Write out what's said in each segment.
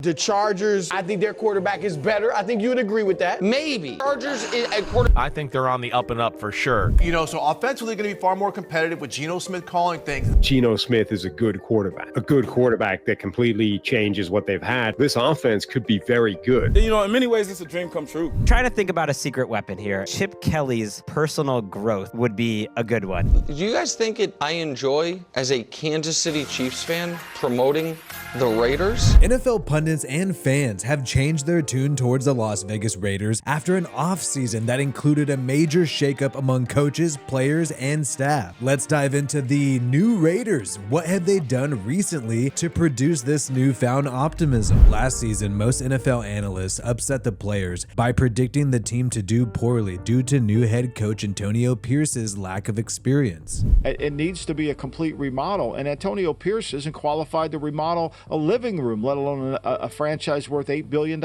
The Chargers, I think their quarterback is better. I think you would agree with that. Maybe. Chargers at quarterback. I think they're on the up and up for sure. You know, so offensively going to be far more competitive with Geno Smith calling things. Geno Smith is a good quarterback that completely changes what they've had. This offense could be very good. You know, in many ways, it's a dream come true. Try to think about a secret weapon here. Chip Kelly's personal growth would be a good one. Do you guys think I enjoy, as a Kansas City Chiefs fan, promoting the Raiders? NFL pundits and fans have changed their tune towards the Las Vegas Raiders after an offseason that included a major shakeup among coaches, players, and staff. Let's dive into the new Raiders. What have they done recently to produce this newfound optimism? Last season, most NFL analysts upset the players by predicting the team to do poorly due to new head coach Antonio Pierce's lack of experience. It needs to be a complete remodel, and Antonio Pierce isn't qualified to remodel a living room, let alone a franchise worth $8 billion.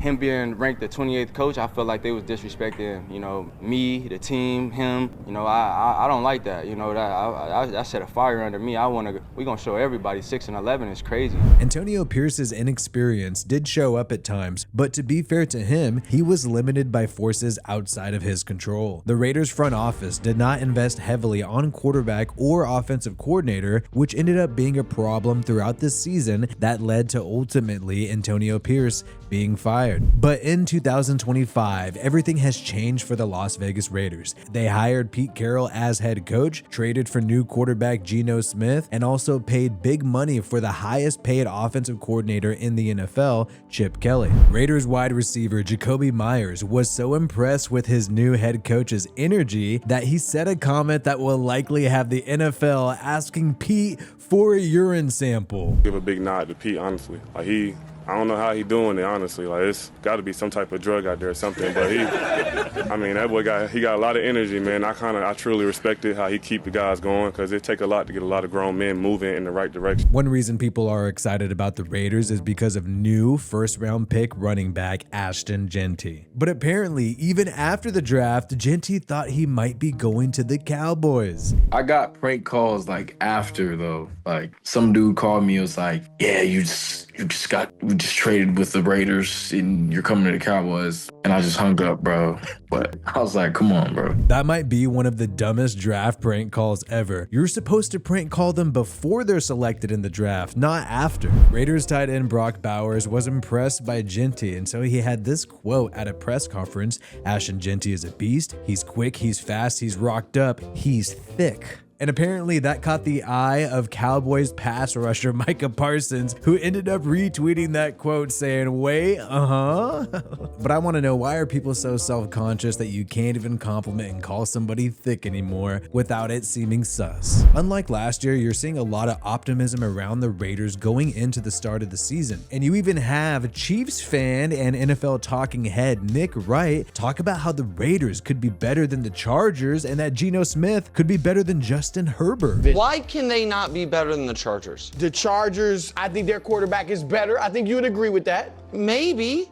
Him being ranked the 28th coach, I feel like they was disrespecting, you know, me, the team, him. You know, I don't like that. You know, that set a fire under me. We're gonna show everybody 6-11 is crazy. Antonio Pierce's inexperience did show up at times, but to be fair to him, he was limited by forces outside of his control. The Raiders front office did not invest heavily on quarterback or offensive coordinator, which ended up being a problem throughout this season that led to ultimately Antonio Pierce being fired. But in 2025, everything has changed for the Las Vegas Raiders. They hired Pete Carroll as head coach, traded for new quarterback Geno Smith, and also paid big money for the highest paid offensive coordinator in the NFL, Chip Kelly. Raiders wide receiver Jacoby Myers was so impressed with his new head coach's energy that he said a comment that will likely have the NFL asking Pete for a urine sample. Give a big nod to Pete, honestly. I don't know how he doing it, honestly. Like, it's got to be some type of drug out there or something. But that boy got a lot of energy, man. I truly respect it, how he keep the guys going, because it take a lot to get a lot of grown men moving in the right direction. One reason people are excited about the Raiders is because of new first-round pick running back Ashton Jeanty. But apparently, even after the draft, Jeanty thought he might be going to the Cowboys. I got prank calls after though. Some dude called me, was like, yeah, we just traded with the Raiders and you're coming to the Cowboys. And I just hung up, bro. But I was like, come on, bro. That might be one of the dumbest draft prank calls ever. You're supposed to prank call them before they're selected in the draft, not after. Raiders tight end Brock Bowers was impressed by Jeanty, and so he had this quote at a press conference: Ashton Jeanty is a beast. He's quick, he's fast, he's rocked up, he's thick. And apparently that caught the eye of Cowboys pass rusher Micah Parsons, who ended up retweeting that quote saying, wait, But I want to know, why are people so self-conscious that you can't even compliment and call somebody thick anymore without it seeming sus? Unlike last year, you're seeing a lot of optimism around the Raiders going into the start of the season. And you even have Chiefs fan and NFL talking head Nick Wright talk about how the Raiders could be better than the Chargers and that Geno Smith could be better than Justin Herbert. Why can they not be better than the Chargers? The Chargers, I think their quarterback is better. I think you would agree with that. Maybe.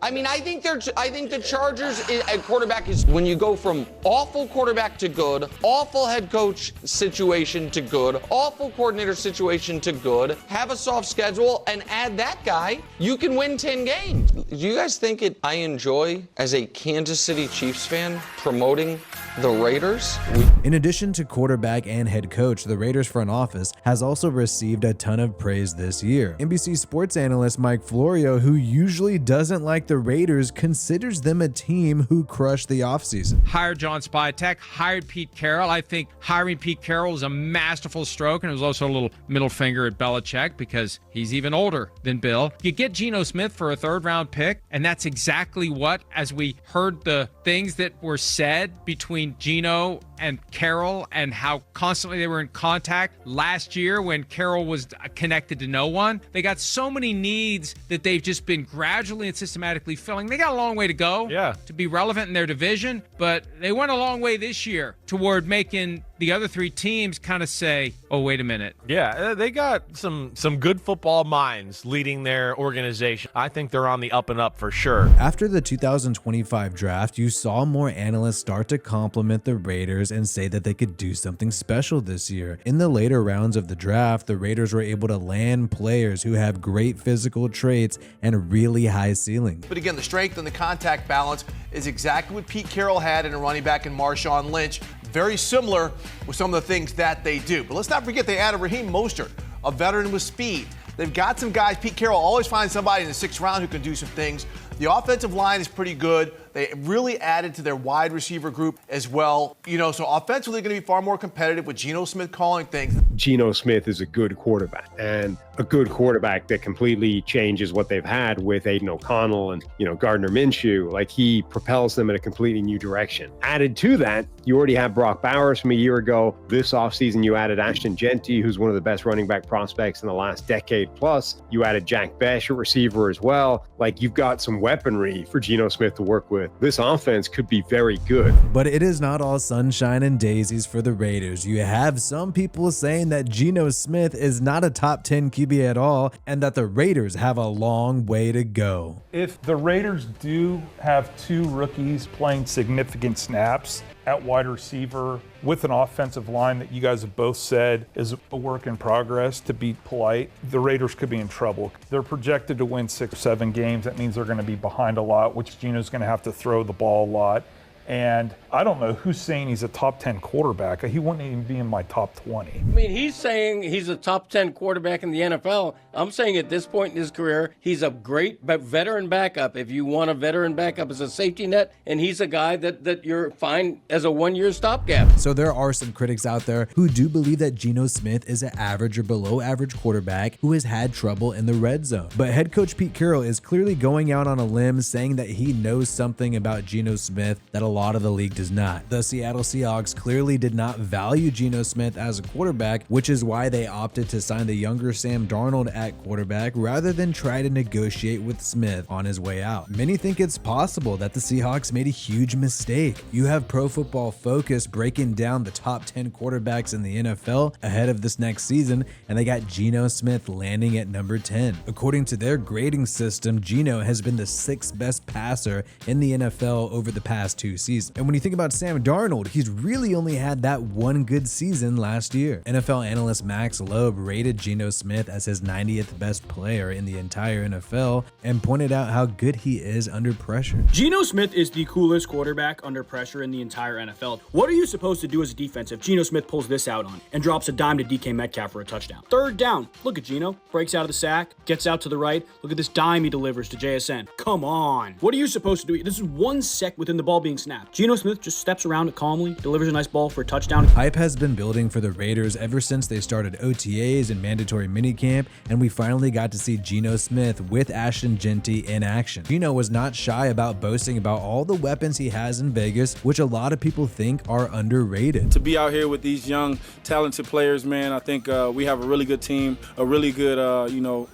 I think the Chargers at quarterback is when you go from awful quarterback to good, awful head coach situation to good, awful coordinator situation to good, have a soft schedule and add that guy, you can win 10 games. Do you guys think I enjoy, as a Kansas City Chiefs fan, promoting the Raiders? In addition to quarterback and head coach, the Raiders front office has also received a ton of praise this year. NBC sports analyst Mike Florio, who usually doesn't like the Raiders, considers them a team who crushed the offseason. Hired John Spytek, hired Pete Carroll. I think hiring Pete Carroll was a masterful stroke, and it was also a little middle finger at Belichick because he's even older than Bill. You get Geno Smith for a third-round pick, and that's exactly what, as we heard the things that were said between Geno and Carroll and how constantly they were in contact last year when Carroll was connected to no one. They got so many needs that they've just been gradually and systematically filling. They got a long way to go to be relevant in their division, but they went a long way this year toward making the other three teams kind of say, oh, wait a minute. Yeah, they got some good football minds leading their organization. I think they're on the up and up for sure. After the 2025 draft, you saw more analysts start to compliment the Raiders and say that they could do something special this year. In the later rounds of the draft, the Raiders were able to land players who have great physical traits and really high ceilings. But again, the strength and the contact balance is exactly what Pete Carroll had in a running back in Marshawn Lynch. Very similar with some of the things that they do. But let's not forget they added Raheem Mostert, a veteran with speed. They've got some guys. Pete Carroll always finds somebody in the 6th round who can do some things. The offensive line is pretty good. They really added to their wide receiver group as well. So offensively, they're going to be far more competitive with Geno Smith calling things. Geno Smith is a good quarterback, and a good quarterback that completely changes what they've had with Aiden O'Connell and, Gardner Minshew. Like, he propels them in a completely new direction. Added to that, you already have Brock Bowers from a year ago. This offseason, you added Ashton Genty, who's one of the best running back prospects in the last decade plus. You added Jack Besh, a receiver as well. Like, you've got some weaponry for Geno Smith to work with. This offense could be very good. But it is not all sunshine and daisies for the Raiders. You have some people saying that Geno Smith is not a top 10 QB at all, and that the Raiders have a long way to go. If the Raiders do have 2 rookies playing significant snaps at wide receiver with an offensive line that you guys have both said is a work in progress, to be polite, the Raiders could be in trouble. They're projected to win 6 or 7 games. That means they're going to be behind a lot, which Geno's going to have to throw the ball a lot. And I don't know who's saying he's a top 10 quarterback. He wouldn't even be in my top 20. I mean, he's saying he's a top 10 quarterback in the NFL. I'm saying at this point in his career, he's a great veteran backup. If you want a veteran backup as a safety net, and he's a guy that you're fine as a 1-year stopgap. So there are some critics out there who do believe that Geno Smith is an average or below average quarterback who has had trouble in the red zone. But head coach Pete Carroll is clearly going out on a limb saying that he knows something about Geno Smith that a lot of the league does not. The Seattle Seahawks clearly did not value Geno Smith as a quarterback, which is why they opted to sign the younger Sam Darnold at quarterback rather than try to negotiate with Smith on his way out. Many think it's possible that the Seahawks made a huge mistake. You have Pro Football Focus breaking down the top 10 quarterbacks in the NFL ahead of this next season, and they got Geno Smith landing at number 10. According to their grading system, Geno has been the 6th best passer in the NFL over the past 2 seasons. And when you think about Sam Darnold, he's really only had that one good season last year. NFL analyst Max Loeb rated Geno Smith as his 90th best player in the entire NFL and pointed out how good he is under pressure. Geno Smith is the coolest quarterback under pressure in the entire NFL. What are you supposed to do as a defense if Geno Smith pulls this out on and drops a dime to DK Metcalf for a touchdown? 3rd down. Look at Geno. Breaks out of the sack, gets out to the right. Look at this dime he delivers to JSN. Come on. What are you supposed to do? This is 1 sec within the ball being snapped. Geno Smith just steps around it calmly, delivers a nice ball for a touchdown. Hype has been building for the Raiders ever since they started OTAs and mandatory minicamp, and we finally got to see Geno Smith with Ashton Genty in action. Geno was not shy about boasting about all the weapons he has in Vegas, which a lot of people think are underrated. To be out here with these young, talented players, man, I think we have a really good team, a really good,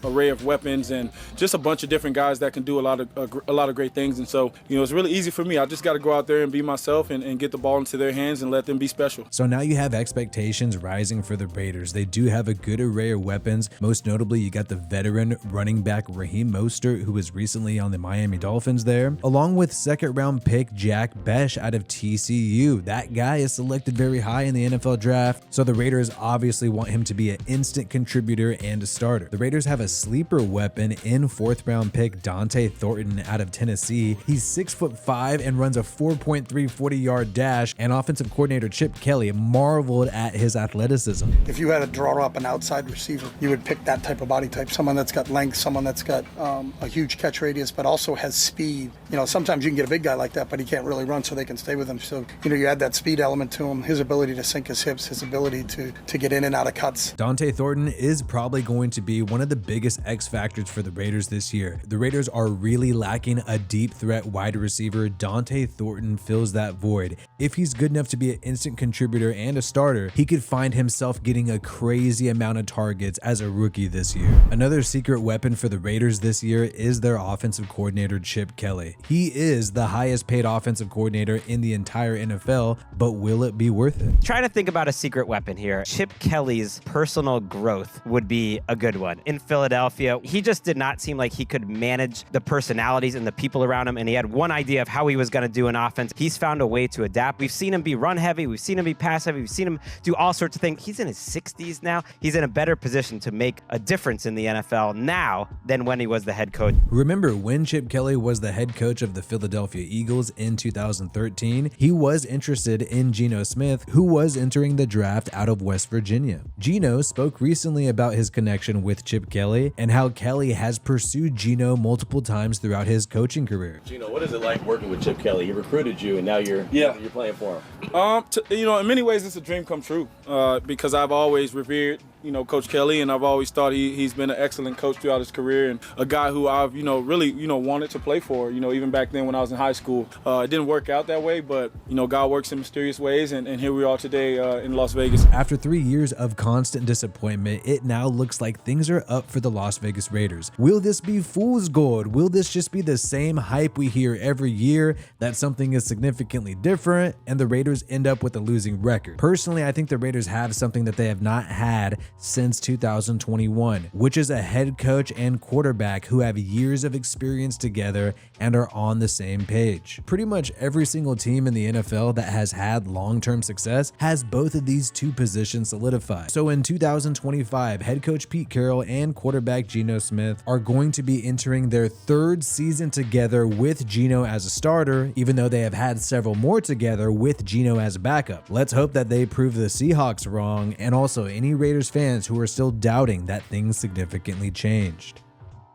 array of weapons, and just a bunch of different guys that can do a lot of great things. And so, it's really easy for me. I just got to go out there and be myself and get the ball into their hands and let them be special. So now you have expectations rising for the Raiders. They do have a good array of weapons. Most notably, you got the veteran running back Raheem Mostert, who was recently on the Miami Dolphins there, along with 2nd round pick Jack Besh out of TCU. That guy is selected very high in the NFL draft, so the Raiders obviously want him to be an instant contributor and a starter. The Raiders have a sleeper weapon in 4th round pick Dante Thornton out of Tennessee. He's 6'5" and runs a 4.3 40-yard dash, and offensive coordinator Chip Kelly marveled at his athleticism. If you had to draw up an outside receiver, you would pick that type of body type, someone that's got length, someone that's got a huge catch radius, but also has speed. Sometimes you can get a big guy like that, but he can't really run, so they can stay with him. So, you add that speed element to him, his ability to sink his hips, his ability to get in and out of cuts. Dante Thornton is probably going to be one of the biggest X factors for the Raiders this year. The Raiders are really lacking a deep threat wide receiver. Dante Thornton Orton fills that void. If he's good enough to be an instant contributor and a starter, he could find himself getting a crazy amount of targets as a rookie this year. Another secret weapon for the Raiders this year is their offensive coordinator, Chip Kelly. He is the highest paid offensive coordinator in the entire NFL, but will it be worth it? Trying to think about a secret weapon here. Chip Kelly's personal growth would be a good one. In Philadelphia, he just did not seem like he could manage the personalities and the people around him, and he had one idea of how he was going to do an offense. He's found a way to adapt. We've seen him be run heavy. We've seen him be pass heavy. We've seen him do all sorts of things. He's in his 60s now. He's in a better position to make a difference in the NFL now than when he was the head coach. Remember when Chip Kelly was the head coach of the Philadelphia Eagles in 2013? He was interested in Geno Smith, who was entering the draft out of West Virginia. Geno spoke recently about his connection with Chip Kelly and how Kelly has pursued Geno multiple times throughout his coaching career. Geno, what is it like working with Chip Kelly? He recruited you and now you're playing for him. In many ways it's a dream come true because I've always revered Coach Kelly, and I've always thought he's been an excellent coach throughout his career and a guy who I've, really, wanted to play for, even back then when I was in high school. It didn't work out that way, but, God works in mysterious ways, and here we are today in Las Vegas. After 3 years of constant disappointment, it now looks like things are up for the Las Vegas Raiders. Will this be fool's gold? Will this just be the same hype we hear every year, that something is significantly different, and the Raiders end up with a losing record? Personally, I think the Raiders have something that they have not had since 2021, which is a head coach and quarterback who have years of experience together and are on the same page. Pretty much every single team in the NFL that has had long-term success has both of these two positions solidified. So in 2025, head coach Pete Carroll and quarterback Geno Smith are going to be entering their third season together with Geno as a starter, even though they have had several more together with Geno as a backup. Let's hope that they prove the Seahawks wrong, and also any Raiders fans who are still doubting that things significantly changed.